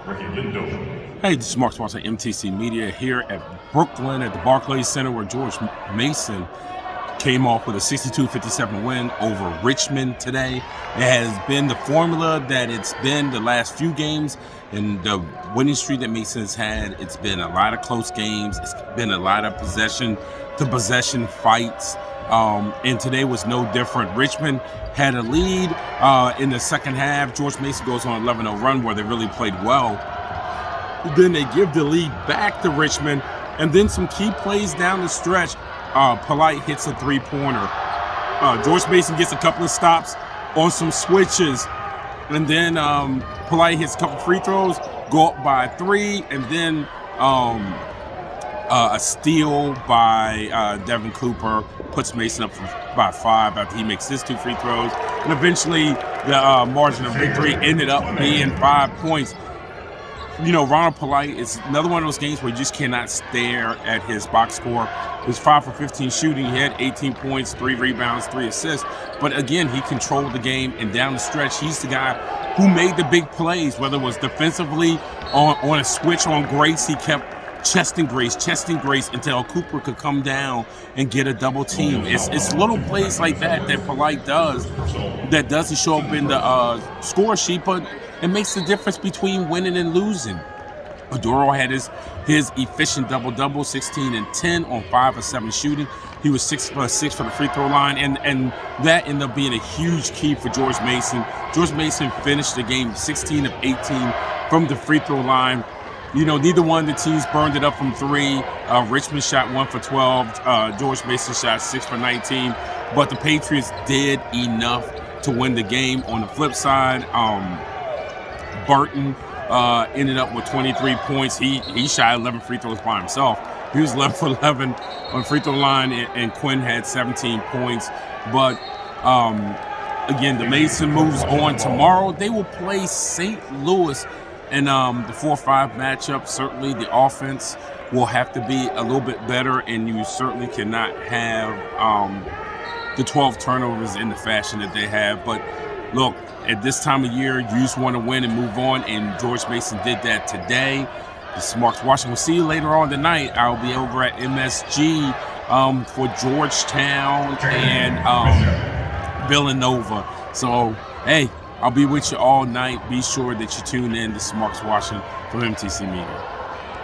Hey, this is Mark Watson, MTC Media here at Brooklyn at the Barclays Center, where George Mason came off with a 62-57 win over Richmond today. It has been the formula that it's been the last few games, and the winning streak that Mason has had. It's been a lot of close games. It's been a lot of possession-to-possession fights. And today was no different. Richmond had a lead in the second half. George Mason goes on an 11-0 run where they really played well. Then they give the lead back to Richmond, and then some key plays down the stretch. Polite hits a three-pointer. George Mason gets a couple of stops on some switches, and then Polite hits a couple free throws, go up by 3, and then a steal by Devin Cooper puts Mason up by 5 after he makes his 2 free throws. And eventually, the margin of victory ended up being 5 points. You know, Ronald Polite is another one of those games where you just cannot stare at his box score. He was 5 for 15 shooting. He had 18 points, 3 rebounds, 3 assists. But again, he controlled the game, and down the stretch, he's the guy who made the big plays, whether it was defensively on a switch on Grace. He kept chesting Grace until Cooper could come down and get a double team. It's little plays like that Polite does that doesn't show up in the score sheet, but it makes the difference between winning and losing. Adoro had his efficient double-double, 16 and 10 on 5 of 7 shooting. He was 6 for 6 for the free throw line, and that ended up being a huge key for George Mason. George Mason finished the game 16 of 18 from the free throw line. You know, neither one of the teams burned it up from 3. Richmond shot 1 for 12. George Mason shot 6 for 19. But the Patriots did enough to win the game. On the flip side, Burton ended up with 23 points. He shot 11 free throws by himself. He was 11 for 11 on free throw line, and Quinn had 17 points. But again, the Mason moves on tomorrow. They will play St. Louis. And the 4-5 matchup, certainly the offense will have to be a little bit better, and you certainly cannot have the 12 turnovers in the fashion that they have. But look, at this time of year, you just want to win and move on, and George Mason did that today. This is Mark Washington. We'll see you later on tonight. I'll be over at MSG for Georgetown and Villanova. So, hey, I'll be with you all night. Be sure that you tune in. This is Mark Washington from MTC Media.